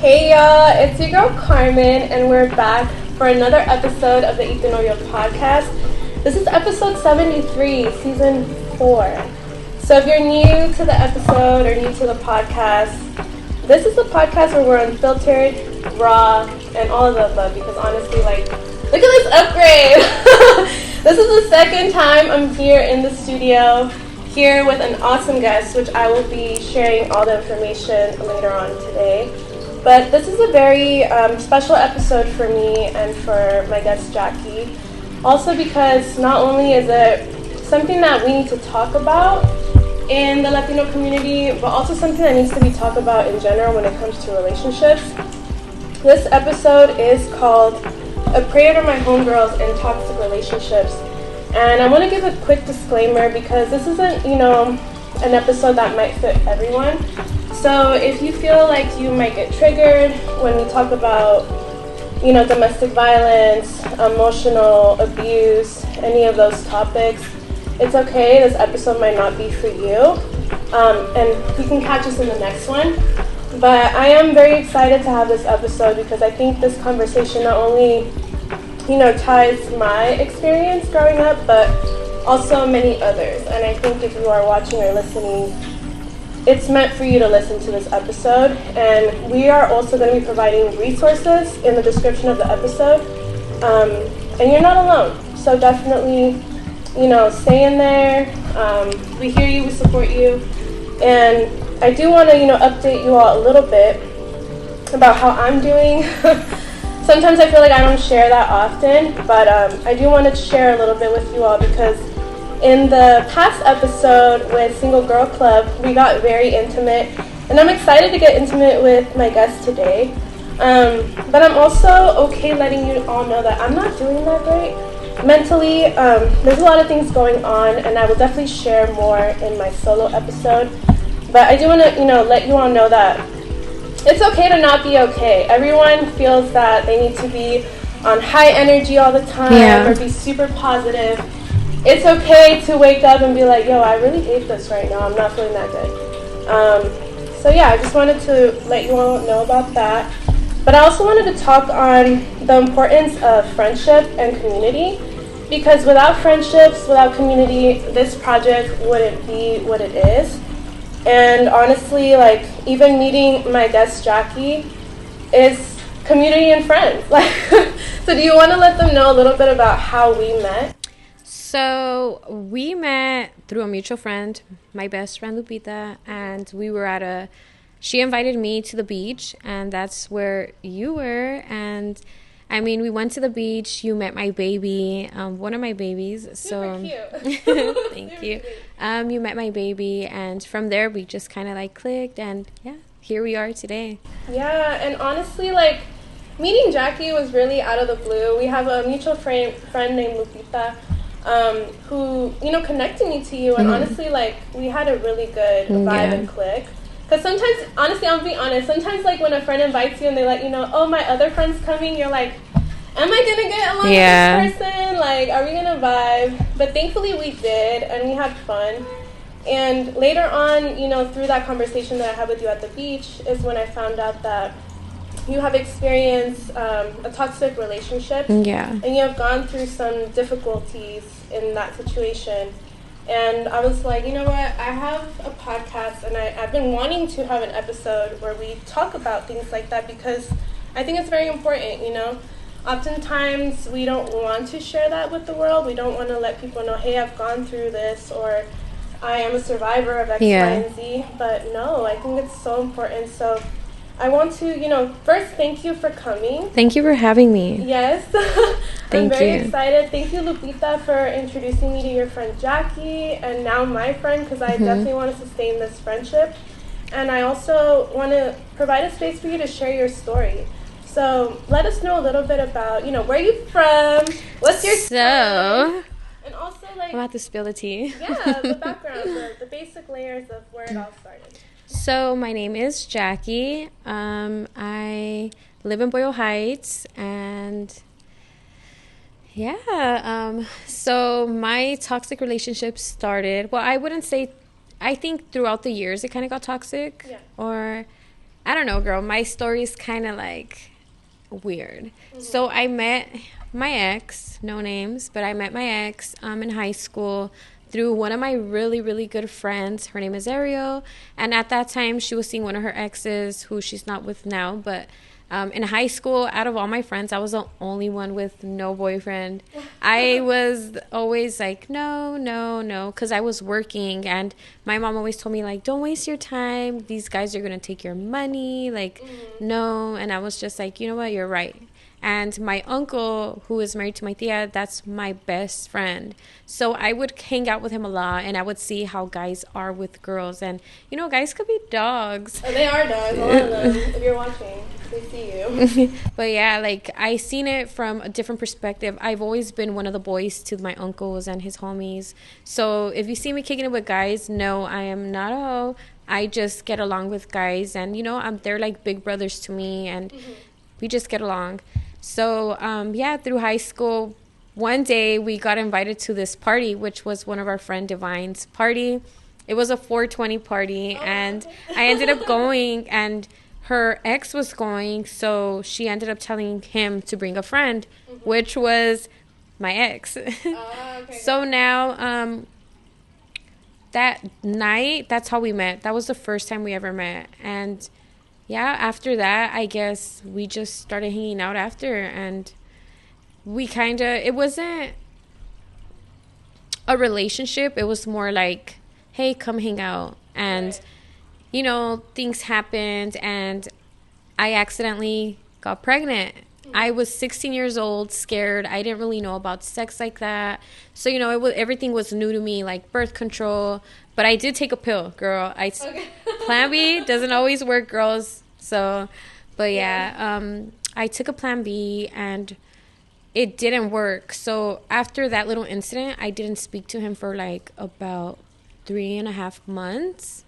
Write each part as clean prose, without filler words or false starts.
Hey y'all, it's your girl Carmen, and we're back for another episode of the Novio podcast. This is episode 73, season 4. So if you're new to the episode or new to the podcast, this is the podcast where we're unfiltered, raw, and all of the above, because honestly, look at this upgrade! This is the second time I'm here in the studio, here with an awesome guest, which I will be sharing all the information later on today. But this is a very special episode for me and for my guest Jackie. Also because not only is it something that we need to talk about in the Latino community, but also something that needs to be talked about in general when it comes to relationships. This episode is called A Prayer to My Homegirls in Toxic Relationships. And I want to give a quick disclaimer because this isn't, an episode that might fit everyone. So if you feel like you might get triggered when we talk about, domestic violence, emotional abuse, any of those topics, it's okay. This episode might not be for you. And you can catch us in the next one. But I am very excited to have this episode because I think this conversation not only, ties my experience growing up, but also many others. And I think if you are watching or listening, it's meant for you to listen to this episode, and we are also going to be providing resources in the description of the episode, and you're not alone, so definitely, stay in there. We hear you, we support you, and I do want to, update you all a little bit about how I'm doing. Sometimes I feel like I don't share that often, but I do want to share a little bit with you all because in the past episode with Single Girl Club, we got very intimate, and I'm excited to get intimate with my guest today. But I'm also okay letting you all know that I'm not doing that great mentally. There's a lot of things going on, and I will definitely share more in my solo episode. But I do want to, let you all know that it's okay to not be okay. Everyone feels that they need to be on high energy all the time or be super positive. It's okay to wake up and be like, yo, I really hate this right now. I'm not feeling that good. So I just wanted to let you all know about that. But I also wanted to talk on the importance of friendship and community. Because without friendships, without community, this project wouldn't be what it is. And honestly, even meeting my guest Jackie is community and friends. So do you want to let them know a little bit about how we met? So we met through a mutual friend, my best friend Lupita, and we were she invited me to the beach, and that's where you were. And we went to the beach. You met my baby, one of my babies. Super cute. Thank you. You met my baby, and from there we just kind of clicked, and here we are today. Yeah, and honestly, meeting Jackie was really out of the blue. We have a mutual friend named Lupita. Who, connected me to you, and honestly, we had a really good vibe and click. Because sometimes, honestly, I'll be honest, sometimes, when a friend invites you and they let you know, oh, my other friend's coming, you're like, am I gonna get along with this person? Are we gonna vibe? But thankfully we did, and we had fun. And later on, through that conversation that I had with you at the beach is when I found out that you have experienced a toxic relationship, and you have gone through some difficulties in that situation. And I was like, you know what, I have a podcast, and I've been wanting to have an episode where we talk about things like that because I think it's very important, Oftentimes we don't want to share that with the world. We don't want to let people know, hey, I've gone through this, or I am a survivor of X, Y, and Z. But no, I think it's so important. So I want to, first thank you for coming. Thank you for having me. Yes. I'm very excited. Thank you, Lupita, for introducing me to your friend Jackie, and now my friend, because I definitely want to sustain this friendship. And I also want to provide a space for you to share your story. So let us know a little bit about, where are you from? What's your story? And also, I'm about to spill the tea. The background, the basic layers of where it all started. So my name is Jackie. I live in Boyle Heights, and so my toxic relationship started. Well, I wouldn't say. I think throughout the years it kind of got toxic, or I don't know, girl. My story is kind of like weird. So I met my ex, no names, but I met my ex in high school through one of my really, really good friends. Her name is Ariel. And at that time, she was seeing one of her exes who she's not with now. But in high school, out of all my friends, I was the only one with no boyfriend. I was always like, no, no, no, because I was working. And my mom always told me, like, don't waste your time. These guys are going to take your money. Like, no. And I was just like, you know what? You're right. And my uncle, who is married to my tia, that's my best friend. So I would hang out with him a lot, and I would see how guys are with girls. And, you know, guys could be dogs. Oh, they are dogs, a lot of them. If you're watching, they see you. But yeah, like, I seen it from a different perspective. I've always been one of the boys to my uncles and his homies. So if you see me kicking it with guys, no, I am not a hoe. I just get along with guys. And, you know, they're like big brothers to me, and we just get along. So, yeah, through high school, one day we got invited to this party, which was one of our friend Divine's party. It was a 420 party, and I ended up going, and her ex was going, so she ended up telling him to bring a friend, which was my ex. So now, that night, that's how we met. That was the first time we ever met, and yeah, after that, I guess we just started hanging out after, and we kind of, it wasn't a relationship. It was more like, hey, come hang out. And, you know, things happened, and I accidentally got pregnant. I was 16 years old, scared. I didn't really know about sex like that. So, you know, everything was new to me, like birth control. But I did take a pill, girl. Plan B doesn't always work, girls. So, but yeah, I took a Plan B, and it didn't work. So after that little incident, I didn't speak to him for like about 3.5 months.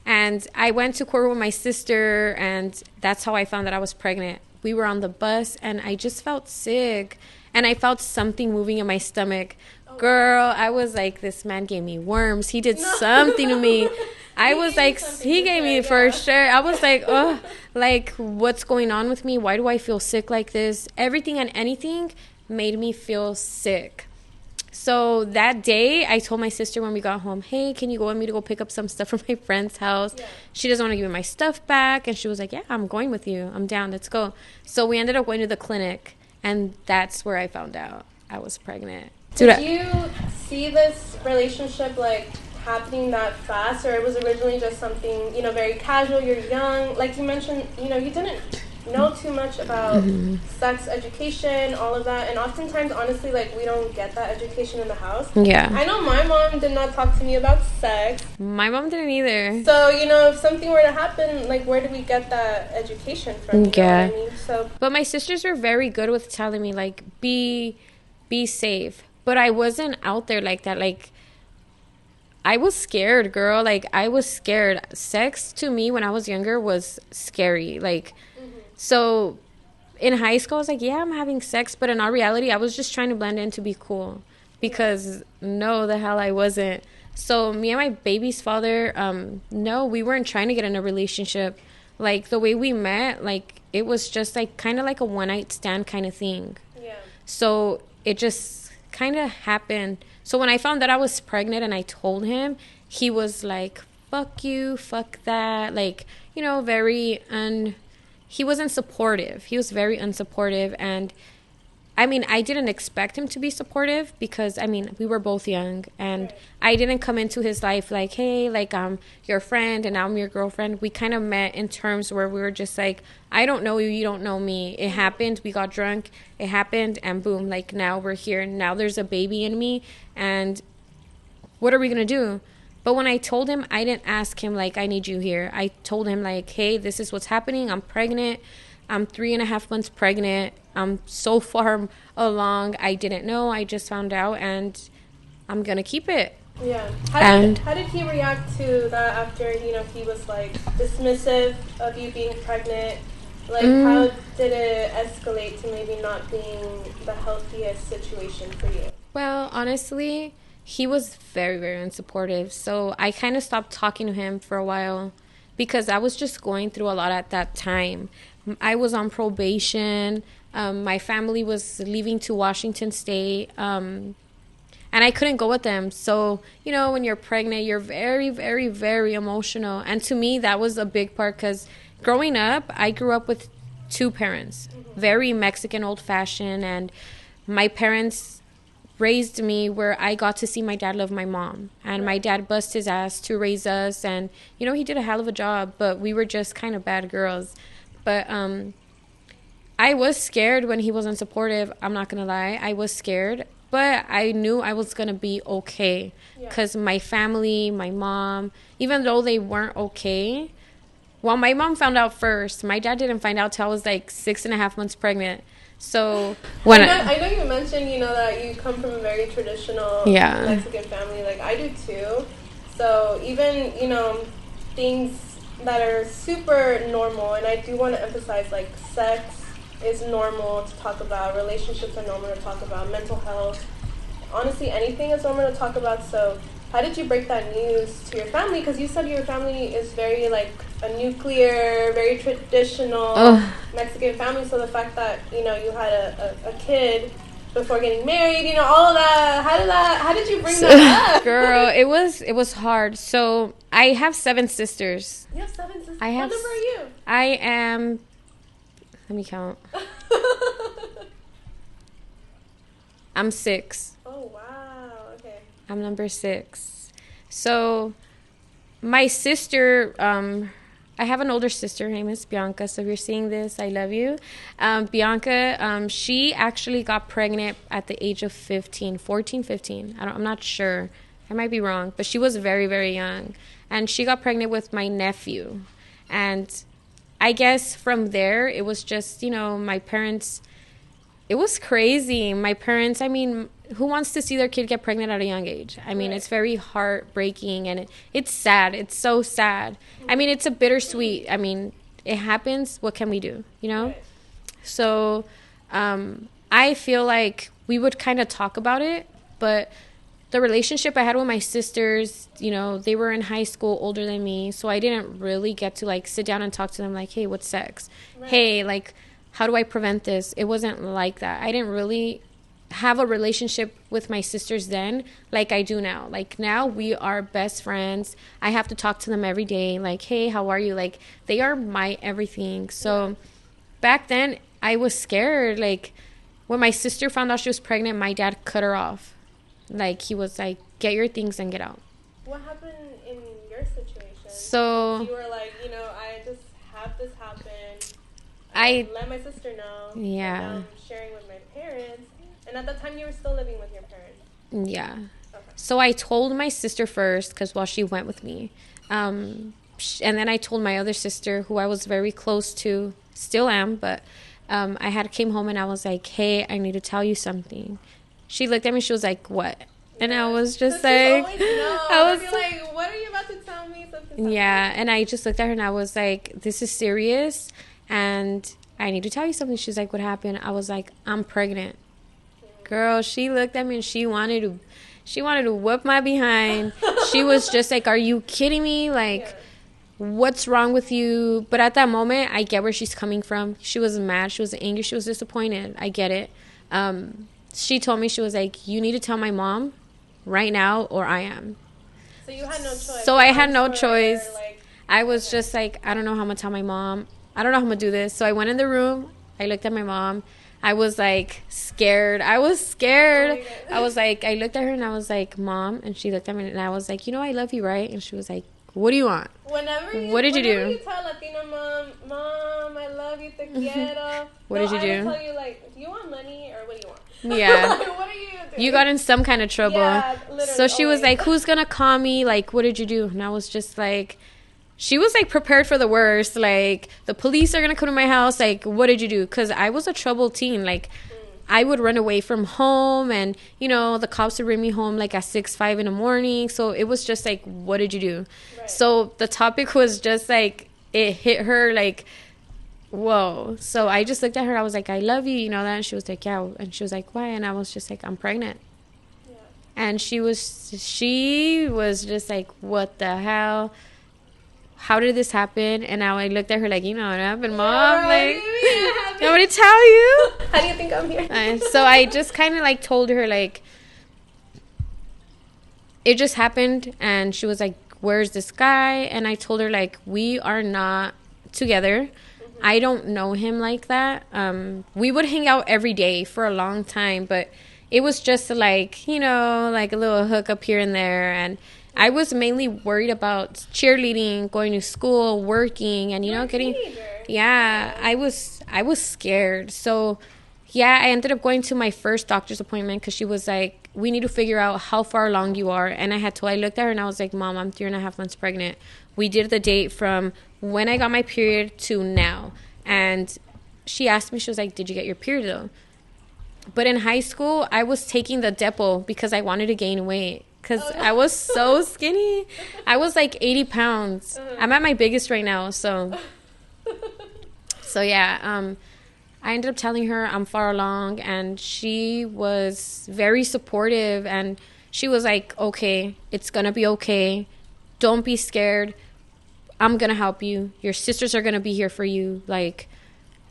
And I went to court with my sister, and that's how I found that I was pregnant. We were on the bus, and I just felt sick, and I felt something moving in my stomach. Girl, I was like, this man gave me worms. He did something to me. I was like, he gave me for sure. I was like, oh, like, what's going on with me? Why do I feel sick like this? Everything and anything made me feel sick. So that day, I told my sister when we got home, hey, can you go with me to go pick up some stuff from my friend's house? Yeah. She doesn't want to give me my stuff back. And she was like, yeah, I'm going with you. I'm down. Let's go. So we ended up going to the clinic, and that's where I found out I was pregnant. Did you see this relationship, like, happening that fast, or it was originally just something, you know, very casual? You're young. Like you mentioned, you know, you didn't know too much about sex education, all of that, and oftentimes, honestly, like, we don't get that education in the house. Yeah. I know my mom did not talk to me about sex. My mom didn't either. So, you know, if something were to happen, like, where do we get that education from? You know what I mean? So, but my sisters were very good with telling me, like, be safe. But I wasn't out there like that. Like, I was scared, girl. Like, I was scared. Sex to me when I was younger was scary. Like, so in high school, I was like, yeah, I'm having sex. But in all reality, I was just trying to blend in to be cool. Because no, the hell I wasn't. So me and my baby's father, no, we weren't trying to get in a relationship. Like, the way we met, like, it was just like kind of like a one-night stand kind of thing. Yeah. So it just kind of happened. So when I found that I was pregnant and I told him, he was like, fuck you, fuck that. Like, you know, he wasn't supportive. He was very unsupportive. And I mean, I didn't expect him to be supportive because, I mean, we were both young, and I didn't come into his life like, hey, like, I'm your friend and I'm your girlfriend. We kind of met in terms where we were just like, I don't know you, you don't know me. It happened, we got drunk, it happened, and boom, like, now we're here. Now there's a baby in me, and what are we going to do? But when I told him, I didn't ask him, like, I need you here. I told him, like, hey, this is what's happening. I'm pregnant. I'm 3.5 months pregnant. I'm so far along. I didn't know. I just found out, and I'm going to keep it. Yeah. How did he react to that after, you know, he was, like, dismissive of you being pregnant? Like, how did it escalate to maybe not being the healthiest situation for you? Well, honestly, he was very, very unsupportive. So I kind of stopped talking to him for a while because I was just going through a lot at that time. I was on probation. My family was leaving to Washington State. And I couldn't go with them. So, you know, when you're pregnant, you're very, very, very emotional. And to me, that was a big part because growing up, I grew up with two parents, very Mexican, old-fashioned. And my parents raised me where I got to see my dad love my mom. And my dad bust his ass to raise us. And, you know, he did a hell of a job. But we were just kind of bad girls. But I was scared when he was unsupportive. I'm not going to lie. I was scared. But I knew I was going to be okay because my family, my mom, even though they weren't okay, well, my mom found out first. My dad didn't find out till I was like 6.5 months pregnant. So when I know you mentioned, you know, that you come from a very traditional Mexican family. Like, I do too. So even, you know, things that are super normal, and I do want to emphasize, like, sex is normal to talk about, relationships are normal to talk about, mental health, honestly anything is normal to talk about. So how did you break that news to your family? Because you said your family is very like a nuclear, very traditional Mexican family. So the fact that, you know, you had a kid before getting married, you know, all of that, how did you bring that up? Girl, it was hard. So I have 7 sisters. You have 7 sisters? What number are you? I am, let me count. I'm 6. Oh, wow. Okay. I'm number 6. So my sister, I have an older sister. Her name is Bianca. So if you're seeing this, I love you. Bianca, she actually got pregnant at the age of 15. I'm not sure. I might be wrong. But she was very, very young. And she got pregnant with my nephew. And I guess from there, it was just, you know, my parents, it was crazy. My parents, I mean, who wants to see their kid get pregnant at a young age? I mean, it's very heartbreaking and it's sad. It's so sad. I mean, it's a bittersweet. I mean, it happens. What can we do, you know? So I feel like we would kind of talk about it, but the relationship I had with my sisters, you know, they were in high school, older than me, so I didn't really get to, like, sit down and talk to them, like, hey, what's sex? Hey, like, how do I prevent this? It wasn't like that. I didn't really have a relationship with my sisters then like I do now. Like, now we are best friends. I have to talk to them every day, like, hey, how are you? Like, they are my everything. So back then, I was scared. Like, when my sister found out she was pregnant, my dad cut her off. Like, he was like, get your things and get out. What happened in your situation? So you were like, you know, I just had this happen. I let my sister know. Yeah. And now I'm sharing with my parents. And at that time, you were still living with your parents. Yeah. Okay. So I told my sister first, because while she went with me. And then I told my other sister, who I was very close to, still am, but I came home and I was like, hey, I need to tell you something. She looked at me, she was like, what? And I was just like, I was like, what are you about to tell me? Something. Yeah, and I just looked at her and I was like, this is serious and I need to tell you something. She's like, what happened? I was like, I'm pregnant. Girl, she looked at me and she wanted to whoop my behind. She was just like, are you kidding me? Like, what's wrong with you? But at that moment, I get where she's coming from. She was mad. She was angry. She was disappointed. I get it. She told me, she was like, you need to tell my mom right now or I am. So you had no choice. So I had no choice. I was just like, I don't know how I'm going to tell my mom. I don't know how I'm going to do this. So I went in the room. I looked at my mom. I was like scared. I was scared. I was like, I looked at her and I was like, Mom. And she looked at me and I was like, you know, I love you, right? And she was like, what do you want? What did you do? Whenever you tell Latino mom, I love you, te quiero. What did you do? I tell you, like, do you want money or what do you want? Yeah. What are you doing? You got in some kind of trouble. Yeah, literally. So she was like, who's going to call me? Like, what did you do? And I was just like, she was like prepared for the worst. Like, the police are going to come to my house. Like, what did you do? Because I was a troubled teen. Like, I would run away from home and, you know, the cops would bring me home like at 5 in the morning. So it was just like, what did you do? Right. So the topic was just like, it hit her like, whoa. So I just looked at her. I was like, I love you. You know that? And she was like, yeah. And she was like, why? And I was just like, I'm pregnant. Yeah. And she was just like, what the hell? how did this happen? And now I looked at her like, you know what happened, Mom? Right. Like, nobody tell you. How do you think I'm here? And so I just kind of like told her like, it just happened. And she was like, where's this guy? And I told her like, we are not together. I don't know him like that. We would hang out every day for a long time, but it was just like, you know, like a little hookup here and there. And I was mainly worried about cheerleading, going to school, working, and, you know, getting, yeah, I was scared. So, yeah, I ended up going to my first doctor's appointment because she was like, we need to figure out how far along you are. And I looked at her and I was like, Mom, I'm 3.5 months pregnant. We did the date from when I got my period to now. And she asked me, she was like, did you get your period though? But in high school, I was taking the Depo because I wanted to gain weight. Because I was so skinny. I was like 80 pounds. I'm at my biggest right now. So yeah, I ended up telling her I'm far along. And she was very supportive. And she was like, okay, it's going to be okay. Don't be scared. I'm going to help you. Your sisters are going to be here for you. Like,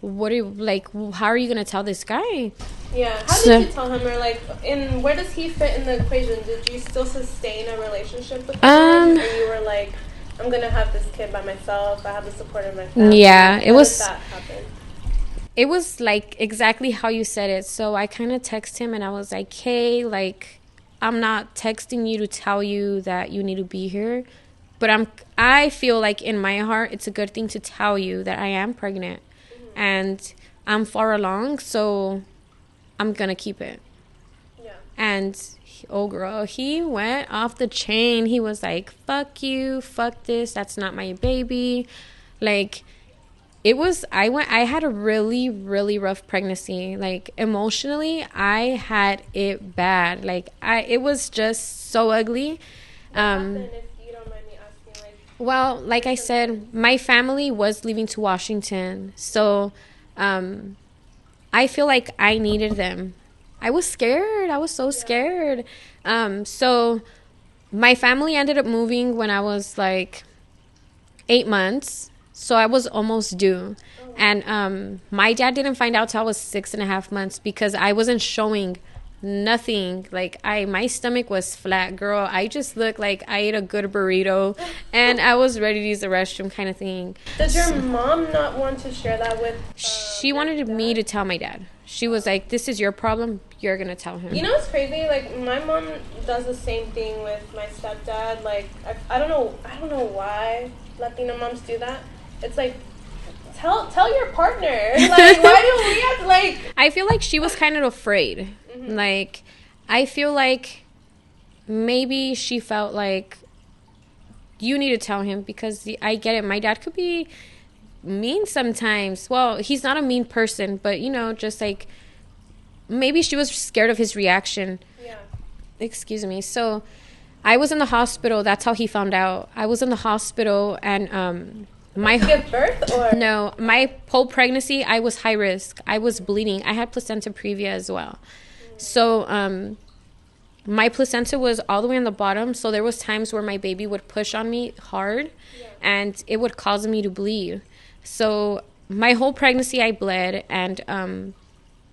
how are you going to tell this guy? Yeah. How did you tell him? Or, like, where does he fit in the equation? Did you still sustain a relationship with him? Or you were like, I'm going to have this kid by myself. I have the support of my family. Yeah. How did that happen? It was, like, exactly how you said it. So I kind of texted him, and I was like, hey, like, I'm not texting you to tell you that you need to be here. But I feel like in my heart, it's a good thing to tell you that I am pregnant. And I'm far along, so I'm going to keep it. Yeah. And, girl, he went off the chain. He was like, fuck you, fuck this, that's not my baby. Like, I had a really, really rough pregnancy. Like, emotionally, I had it bad. Like, it was just so ugly. What happened, if you don't mind me asking? Well, like I said, my family was leaving to Washington. So, I feel like I needed them. I was scared. I was so scared. So, my family ended up moving when I was like 8 months. So I was almost due. And my dad didn't find out till I was 6.5 months because I wasn't showing nothing. Like, my stomach was flat, girl. I just looked like I ate a good burrito and I was ready to use the restroom kind of thing. Does your mom not want to share that with she wanted me to tell my dad. She was like, this is your problem, you're gonna tell him. You know what's crazy? Like, my mom does the same thing with my stepdad. Like, I don't know why Latino moms do that. It's like, tell your partner. Like, why do we have to, like... I feel like she was kind of afraid. Mm-hmm. Like, I feel like maybe she felt like you need to tell him because I get it. My dad could be mean sometimes. Well, he's not a mean person, but, you know, just like maybe she was scared of his reaction. Yeah. Excuse me. So I was in the hospital. That's how he found out. I was in the hospital and... Did you give birth or? No, my whole pregnancy, I was high risk. I was bleeding. I had placenta previa as well. So my placenta was all the way on the bottom. So there was times where my baby would push on me hard and it would cause me to bleed. So my whole pregnancy, I bled and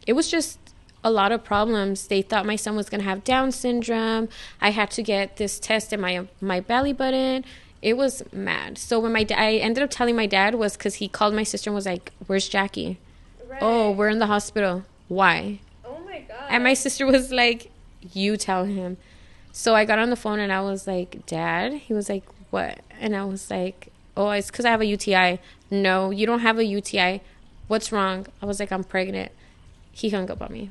it was just a lot of problems. They thought my son was going to have Down syndrome. I had to get this test in my belly button. It was mad. So when I ended up telling my dad was because he called my sister and was like, where's Jackie? Right. Oh, we're in the hospital. Why? Oh, my God. And my sister was like, you tell him. So I got on the phone and I was like, Dad? He was like, what? And I was like, oh, it's because I have a UTI. No, you don't have a UTI. What's wrong? I was like, I'm pregnant. He hung up on me.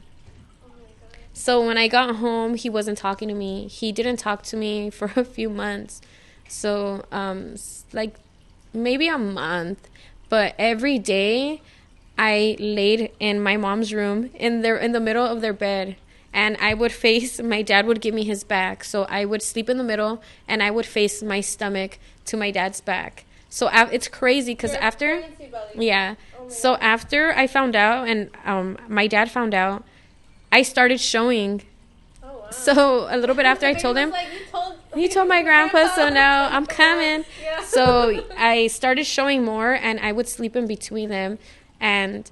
Oh, my God. So when I got home, he wasn't talking to me. He didn't talk to me for a few months. So, like, maybe a month. But every day, I laid in my mom's room in the middle of their bed. And I would face, my dad would give me his back. So I would sleep in the middle, and I would face my stomach to my dad's back. So it's crazy, because after... Yeah. Oh so God. After I found out, and my dad found out, I started showing... So a little bit after I told him, he told my grandpa, so now I'm coming. Yeah. So I started showing more, and I would sleep in between them. And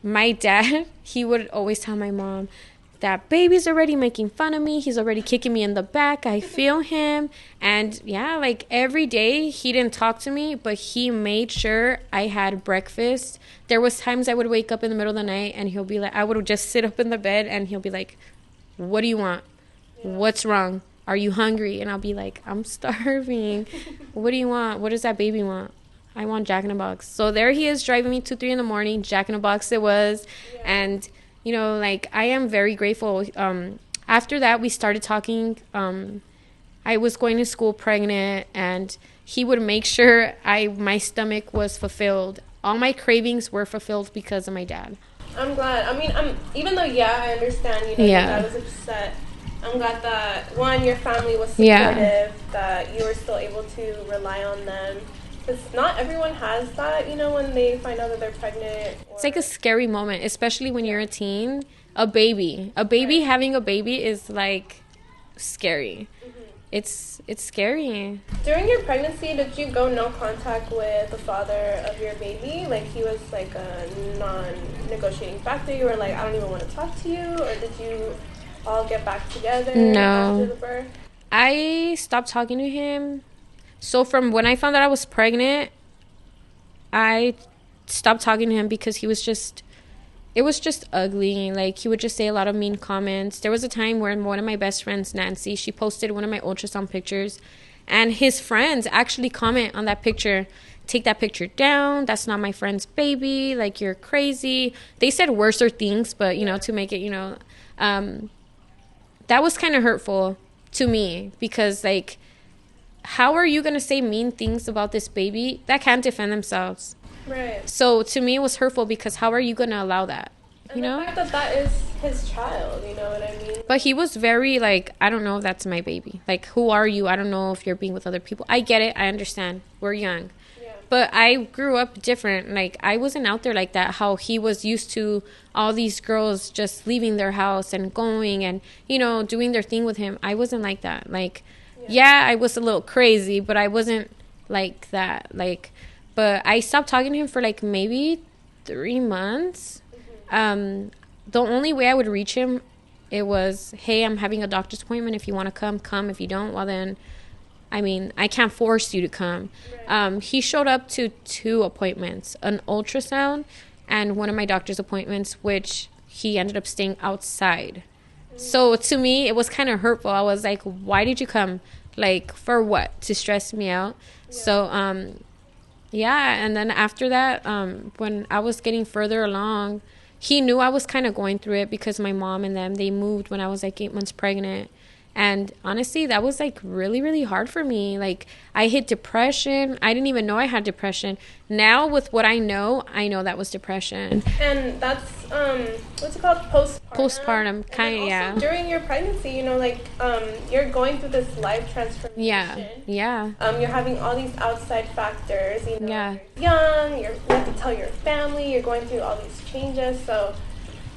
my dad, he would always tell my mom, that baby's already making fun of me. He's already kicking me in the back. I feel him. And yeah, like every day he didn't talk to me, but he made sure I had breakfast. There was times I would wake up in the middle of the night and he'll be like, I would just sit up in the bed and he'll be like, what do you want? What's wrong? Are you hungry? And I'll be like, I'm starving. What do you want? What does that baby want? I want Jack in a Box. So there he is driving me 2-3 in the morning. Jack in a Box it was. Yeah. And you know, like, I am very grateful. After that, we started talking. I was going to school pregnant, and he would make sure my stomach was fulfilled. All my cravings were fulfilled because of my dad. I'm glad. I mean, even though, I understand, your dad was upset. I'm glad that, one, your family was supportive, that you were still able to rely on them. Because not everyone has that, when they find out that they're pregnant. It's like a scary moment, especially when you're a teen. A baby having a baby is like scary. Mm-hmm. It's scary. During your pregnancy, did you go no contact with the father of your baby? Like, he was like a non-negotiating factor? You were like, I don't even want to talk to you? Or did you all get back together after the birth? I stopped talking to him. So from when I found out I was pregnant, I stopped talking to him because it was just ugly. Like, he would just say a lot of mean comments. There was a time where one of my best friends, Nancy, she posted one of my ultrasound pictures, and his friends actually comment on that picture, take that picture down. That's not my friend's baby. Like, you're crazy. They said worser things, but, to make it, that was kind of hurtful to me because, like, how are you going to say mean things about this baby that can't defend themselves? Right. So to me, it was hurtful because how are you going to allow that? And the fact that is his child, you know what I mean? But he was very like, I don't know if that's my baby. Like, who are you? I don't know if you're being with other people. I get it. I understand. We're young. Yeah. But I grew up different. Like, I wasn't out there like that. How he was used to all these girls just leaving their house and going and, doing their thing with him. I wasn't like that. Like, I was a little crazy, but I wasn't like that. Like, but I stopped talking to him for like maybe 3 months. Mm-hmm. The only way I would reach him, it was, hey, I'm having a doctor's appointment. If you want to come. If you don't, well then, I can't force you to come. Right. He showed up to 2 appointments, an ultrasound and one of my doctor's appointments, which he ended up staying outside. So to me, it was kind of hurtful. I was like, why did you come? Like, for what? To stress me out? Yeah. So, and then after that, when I was getting further along, he knew I was kind of going through it because my mom and them, they moved when I was like 8 months pregnant. And honestly, that was like really, really hard for me. Like, I hit depression. I didn't even know I had depression. Now with what I know that was depression. And that's, what's it called? Postpartum, kind of, yeah. During your pregnancy, you're going through this life transformation. Yeah. You're having all these outside factors, You're young, you have to tell your family, you're going through all these changes, so...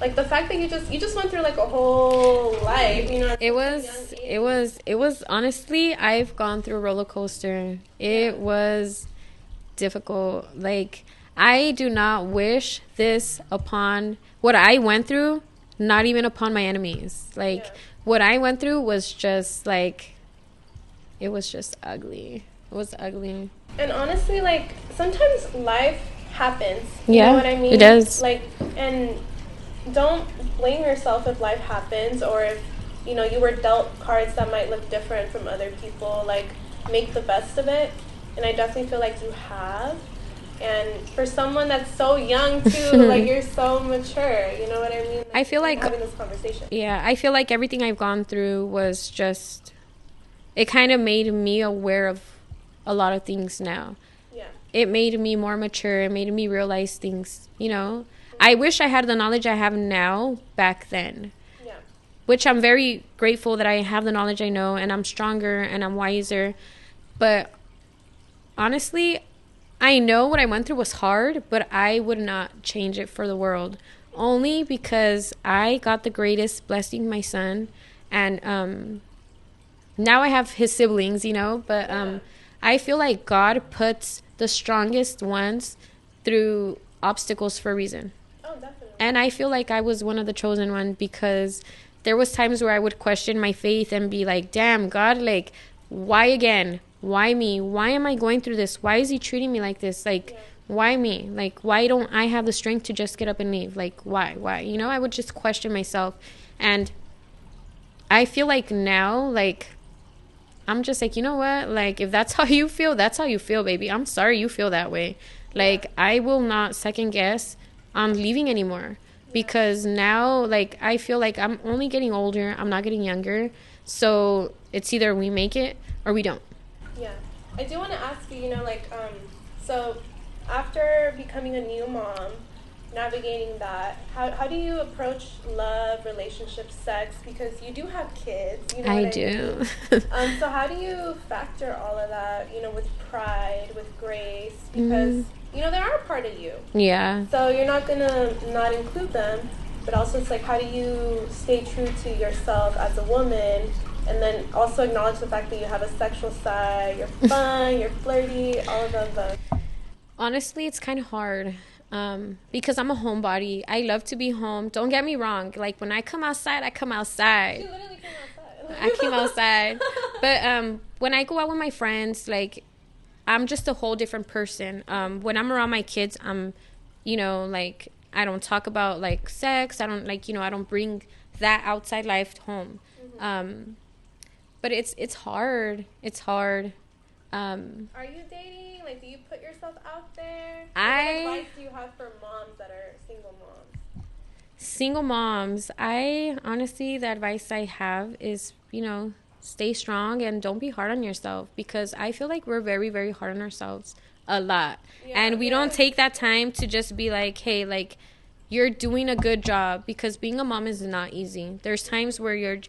Like, the fact that you just went through like a whole life, It was honestly, I've gone through a roller coaster. It was difficult. Like, I do not wish this upon what I went through, not even upon my enemies. Like, what I went through was just like, it was just ugly. It was ugly. And honestly, like, sometimes life happens. You know what I mean? It does. Like, and don't blame yourself if life happens or if, you were dealt cards that might look different from other people. Like, make the best of it. And I definitely feel like you have. And for someone that's so young, too, like, you're so mature. You know what I mean? Like, I feel like... having this conversation. Yeah, I feel like everything I've gone through was just... It kind of made me aware of a lot of things now. Yeah. It made me more mature. It made me realize things, I wish I had the knowledge I have now back then. Yeah. Which I'm very grateful that I have the knowledge I know and I'm stronger and I'm wiser. But honestly, I know what I went through was hard, but I would not change it for the world. Only because I got the greatest blessing, my son. And now I have his siblings, but I feel like God puts the strongest ones through obstacles for a reason. Oh, definitely. And I feel like I was one of the chosen one, because there was times where I would question my faith and be like, damn, God, like, why again? Why me? Why am I going through this? Why is he treating me like this? Like, why me? Like, why don't I have the strength to just get up and leave? Like, why? You know, I would just question myself. And I feel like now, like, I'm just like, you know what? Like, if that's how you feel, that's how you feel, baby. I'm sorry you feel that way. Like, I will not second guess on leaving anymore. Because now, like, I feel like I'm only getting older. I'm not getting younger. So it's either we make it or we don't. Yeah. I do want to ask you, you know, like, so after becoming a new mom, navigating that, how do you approach love, relationships, sex? Because you do have kids. You know I what do. mean? So how do you factor all of that, you know, with pride, with grace? Because, you know, they are a part of you. Yeah. So you're not going to not include them. But also it's like, how do you stay true to yourself as a woman, and then also acknowledge the fact that you have a sexual side, you're fun, you're flirty, all of those. Honestly, it's kind of hard. Because I'm a homebody. I love to be home. Don't get me wrong. Like, when I come outside, I come outside. You literally came outside. I came outside. But when I go out with my friends, like, I'm just a whole different person. When I'm around my kids, I'm, you know, like, I don't talk about, like, sex. I don't, like, you know, I don't bring that outside life home. But it's hard. It's hard. Are you dating? Like, do you put yourself out there? What advice do you have for moms that are single moms? Single moms, honestly, the advice I have is, you know, stay strong and don't be hard on yourself, because I feel like we're very, very hard on ourselves a lot. And we don't take that time to just be like, hey, like, you're doing a good job, because being a mom is not easy. There's times where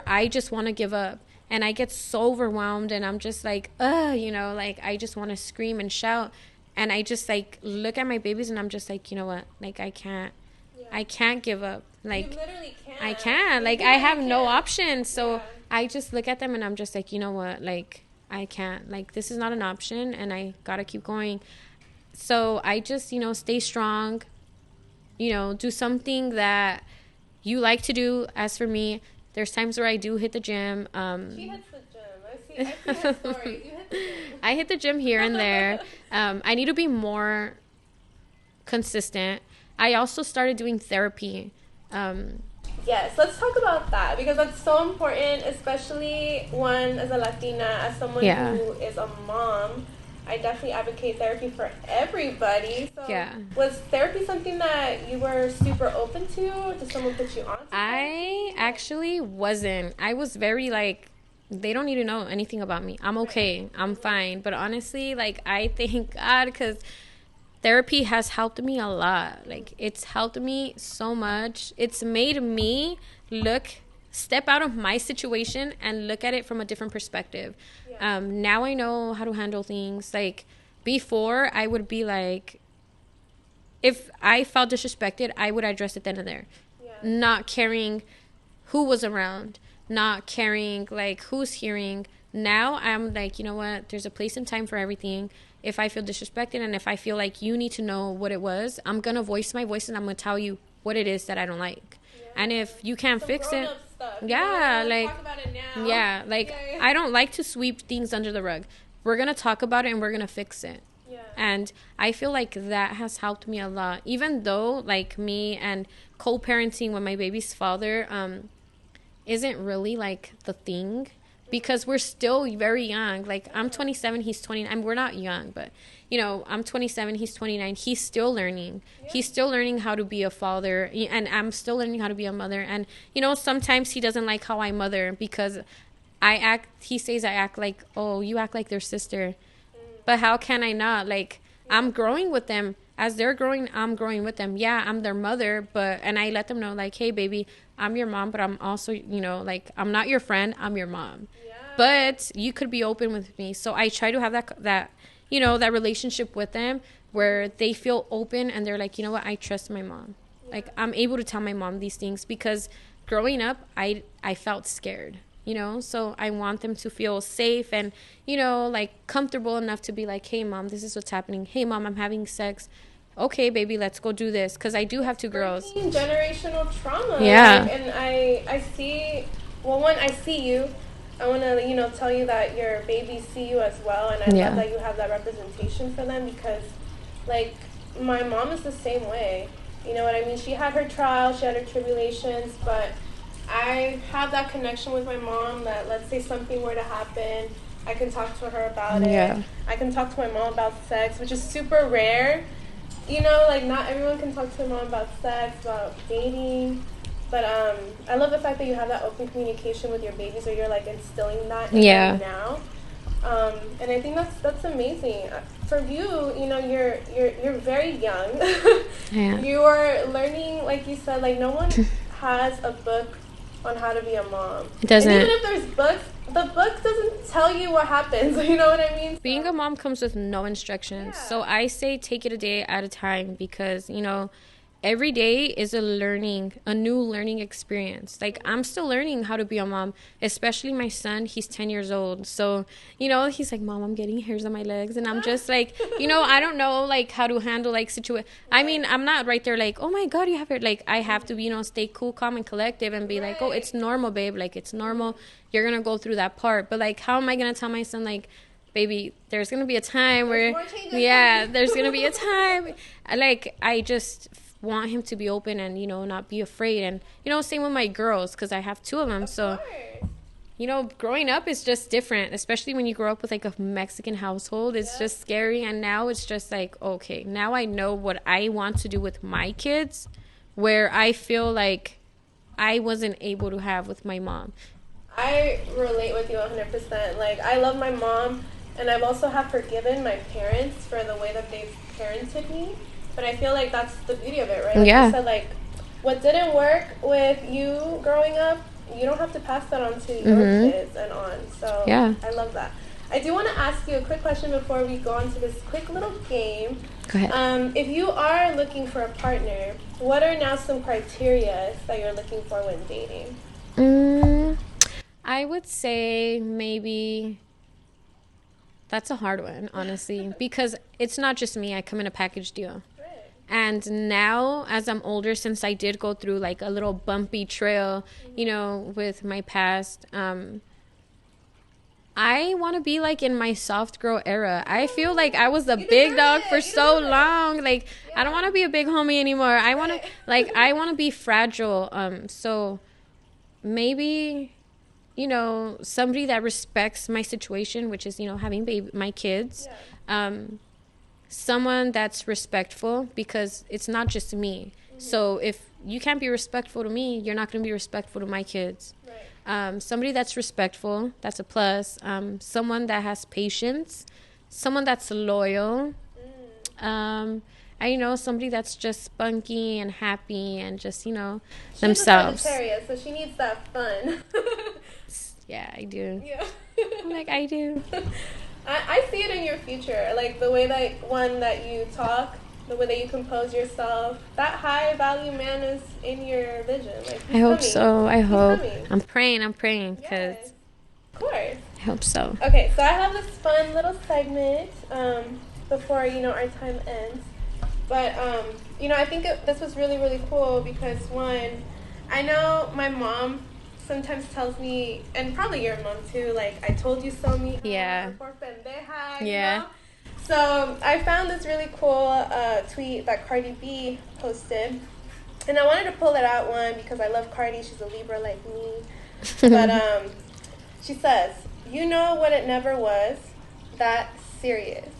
I just want to give up. And I get so overwhelmed, and I'm just like, you know, like, I just want to scream and shout. And I just, like, look at my babies, and I'm just like, you know what? Like, I can't give up. Like, you literally can't. I can't. Like, I have no option. So I just look at them, and I'm just like, you know what? Like, I can't. Like, this is not an option, and I got to keep going. So I just, you know, stay strong. You know, do something that you like to do. As for me, there's times where I do hit the gym. She hits the gym. I see her stories. You hit the gym. I hit the gym here and there. I need to be more consistent. I also started doing therapy. Yes, let's talk about that, because that's so important, especially one as a Latina, as someone who is a mom. I definitely advocate therapy for everybody. So was therapy something that you were super open to? Did someone put you on? I actually wasn't. I was very like, they don't need to know anything about me. I'm okay. I'm fine. But honestly, like, I thank God, because therapy has helped me a lot. Like, it's helped me so much. It's made me step out of my situation and look at it from a different perspective. Now I know how to handle things. Like, before, I would be like, if I felt disrespected, I would address it then and there. Not caring who was around, not caring, like, who's hearing. Now I'm like, you know what? There's a place and time for everything. If I feel disrespected, and if I feel like you need to know what it was, I'm going to voice my voice, and I'm going to tell you what it is that I don't like. And if you can't fix it, stuff, like, talk about it now. I don't like to sweep things under the rug. We're going to talk about it, and we're going to fix it. And I feel like that has helped me a lot, even though, like, me and co-parenting with my baby's father isn't really, like, the thing, because we're still very young. Like, I'm 27, he's 29. We're not young, but, you know, I'm 27, he's 29. He's still learning. He's still learning how to be a father, and I'm still learning how to be a mother. And, you know, sometimes he doesn't like how I mother, because he says I act like, oh, you act like their sister. But how can I not? Like, I'm growing with them. As they're growing, I'm growing with them. Yeah, I'm their mother, and I let them know, like, hey, baby, I'm your mom, but I'm also, you know, like, I'm not your friend, I'm your mom. But you could be open with me. So I try to have that, you know, that relationship with them where they feel open, and they're like, you know what, I trust my mom. Like, I'm able to tell my mom these things, because growing up, I felt scared. you know? So I want them to feel safe and, you know, like comfortable enough to be like, hey, Mom, this is what's happening. Hey, Mom, I'm having sex. Okay, baby, let's go do this. Because I do have 2 girls. Generational trauma. Yeah. Like, and I see, well, one, I see you. I want to, you know, tell you that your babies see you as well. And I love that you have that representation for them because, like, my mom is the same way. You know what I mean? She had her trials, she had her tribulations, but I have that connection with my mom that, let's say something were to happen, I can talk to her about it. I can talk to my mom about sex, which is super rare. You know, like, not everyone can talk to their mom about sex, about dating. But I love the fact that you have that open communication with your babies, or you're like instilling that in them now. And I think that's amazing. For you, you know, you're very young. You are learning, like you said, like no one has a book on how to be a mom. It doesn't. And even if there's books, the book doesn't tell you what happens. You know what I mean? Being a mom comes with no instructions. So I say take it a day at a time because, you know, every day is a new learning experience. Like, I'm still learning how to be a mom, especially my son. He's 10 years old. So, you know, he's like, Mom, I'm getting hairs on my legs. And I'm just like, you know, I don't know, like, how to handle, like, I mean, I'm not right there like, oh, my God, you have hair. Like, I have to, you know, stay cool, calm, and collective and be like, oh, it's normal, babe. Like, it's normal. You're going to go through that part. But, like, how am I going to tell my son, like, baby, there's going to be a time where, there's going to be a time. Like, I just want him to be open and, you know, not be afraid. And, you know, same with my girls because I have 2 of them. So, you know, growing up is just different, especially when you grow up with like a Mexican household. It's just scary. And now it's just like, okay, now I know what I want to do with my kids, where I feel like I wasn't able to have with my mom. I relate with you 100%. Like, I love my mom, and I've also have forgiven my parents for the way that they've parented me. But I feel like that's the beauty of it, right? Like you said, like, what didn't work with you growing up, you don't have to pass that on to your kids and on. So I love that. I do want to ask you a quick question before we go on to this quick little game. Go ahead. If you are looking for a partner, what are now some criteria that you're looking for when dating? I would say maybe... That's a hard one, honestly, because it's not just me. I come in a package deal. And now, as I'm older, since I did go through, like, a little bumpy trail, you know, with my past, I want to be, like, in my soft girl era. I feel like I was the big dog for so long. Like, I don't want to be a big homie anymore. I want to, like, I want to be fragile. So maybe, you know, somebody that respects my situation, which is, you know, having my kids. Someone that's respectful, because it's not just me. So if you can't be respectful to me, you're not going to be respectful to my kids. Somebody that's respectful, that's a plus. Someone that has patience, someone that's loyal. I know somebody that's just spunky and happy and just, you know, themselves. She's a Sagittarius, so she needs that fun. Yeah, I do. I'm like, I do. I see it in your future, like the way that you talk, the way that you compose yourself. That high value man is in your vision. Like, I hope so. I hope. I'm praying because. Of course. I hope so. Okay, so I have this fun little segment before, you know, our time ends. But you know, I think this was really, really cool because, one, I know my mom sometimes tells me, and probably your mom too, like, I told you so, mija. Yeah. Por pendeja, Yeah. you know? So I found this really cool tweet that Cardi B posted. And I wanted to pull it out, one, because I love Cardi. She's a Libra like me. But she says, you know what it never was? That serious.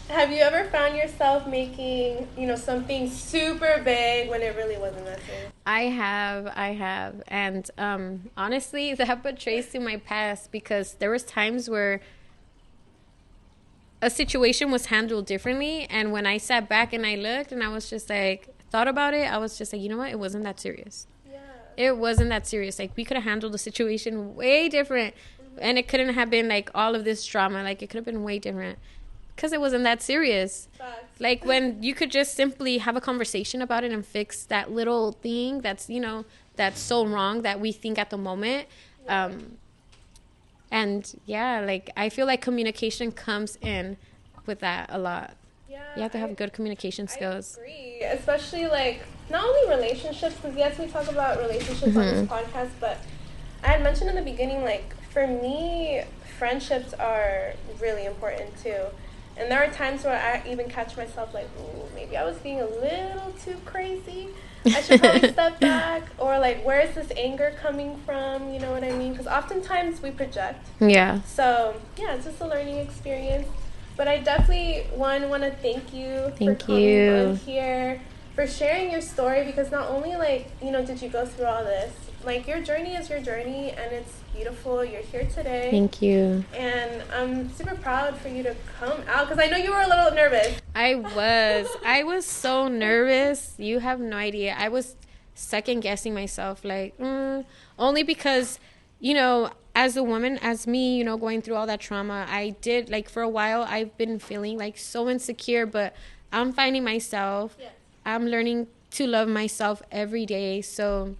Have you ever found yourself making, you know, something super big when it really wasn't that serious? I have. And honestly, that betrays to my past, because there was times where a situation was handled differently. And when I sat back and I looked and I was just like, thought about it, I was just like, you know what? It wasn't that serious. Yeah. It wasn't that serious. Like, we could have handled the situation way different. Mm-hmm. And it couldn't have been like all of this drama. Like, it could have been way different. Because it wasn't that serious. Facts. Like, when you could just simply have a conversation about it and fix that little thing that's, you know, that's so wrong that we think at the moment. And yeah, like I feel like communication comes in with that a lot. Yeah, You have to have good communication skills. I agree, especially like not only relationships, because yes, we talk about relationships on this podcast, but I had mentioned in the beginning, like for me, friendships are really important too. And there are times where I even catch myself like, ooh, maybe I was being a little too crazy. I should probably step back. Or like, where is this anger coming from? You know what I mean? Because oftentimes we project. Yeah. So yeah, it's just a learning experience. But I definitely, want to thank you for coming on here, for sharing your story, because not only, like, you know, did you go through all this, like, your journey is your journey, and it's beautiful. You're here today. Thank you. And I'm super proud for you to come out, because I know you were a little nervous. I was so nervous. You have no idea. I was second guessing myself, like, only because, you know, as a woman, as me, you know, going through all that trauma, I did, like, for a while, I've been feeling, like, so insecure, but I'm finding myself. Yes. I'm learning to love myself every day. So,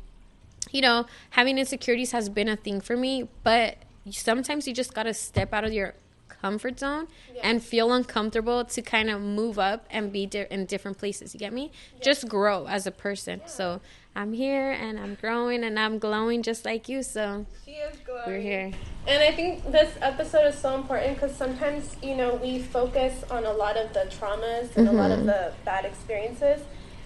you know, having insecurities has been a thing for me, but sometimes you just got to step out of your comfort zone and feel uncomfortable to kind of move up and be in different places. You get me? Just grow as a person. So I'm here and I'm growing and I'm glowing just like you. So she is glowing. We're here. And I think this episode is so important because sometimes, you know, we focus on a lot of the traumas and a lot of the bad experiences,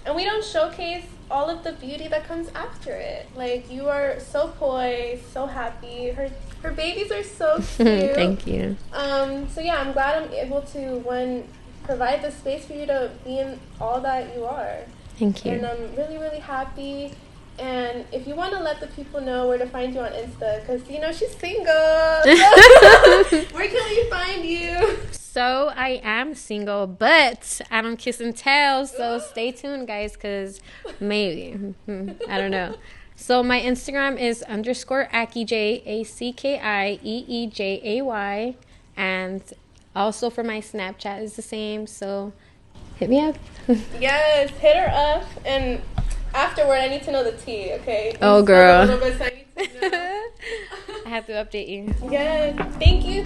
and we don't showcase all of the beauty that comes after it. Like, you are so poised, so happy. Her babies are so cute. Thank you. So yeah, I'm glad I'm able to provide the space for you to be in all that you are. Thank you. And I'm really, really happy. And if you want to let the people know where to find you on Insta, because, you know, she's single. Where can we find you? So I am single, but I don't kiss and tell. So stay tuned, guys, because maybe. I don't know. So my Instagram is _AkiJay, AKIEEJAY. And also for my Snapchat is the same. So hit me up. Yes, hit her up. And afterward, I need to know the tea, okay? Oh, girl. A little bit, so I need to know. I have to update you. Yes. Thank you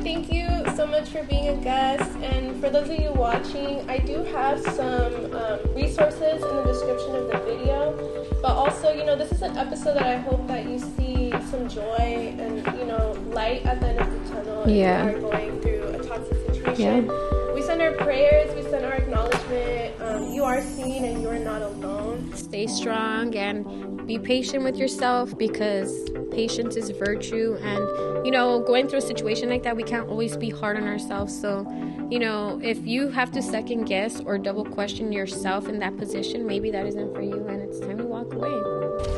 so much for being a guest. And for those of you watching, I do have some resources in the description of the video. But also, you know, this is an episode that I hope that you see some joy and, you know, light at the end of the tunnel. Yeah. If you are going through a toxic situation. Yeah. We send our prayers, we send our acknowledgement. You are seen and you are not alone. Stay strong and be patient with yourself, because patience is virtue. And, you know, going through a situation like that, we can't always be hard on ourselves. So, you know, if you have to second guess or double question yourself in that position, maybe that isn't for you and it's time to walk away.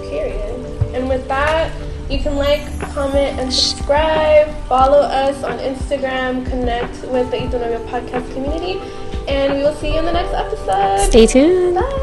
Period. And with that, you can like, comment, and subscribe. Follow us on Instagram. Connect with the Novio podcast community. And we will see you in the next episode. Stay tuned. Bye.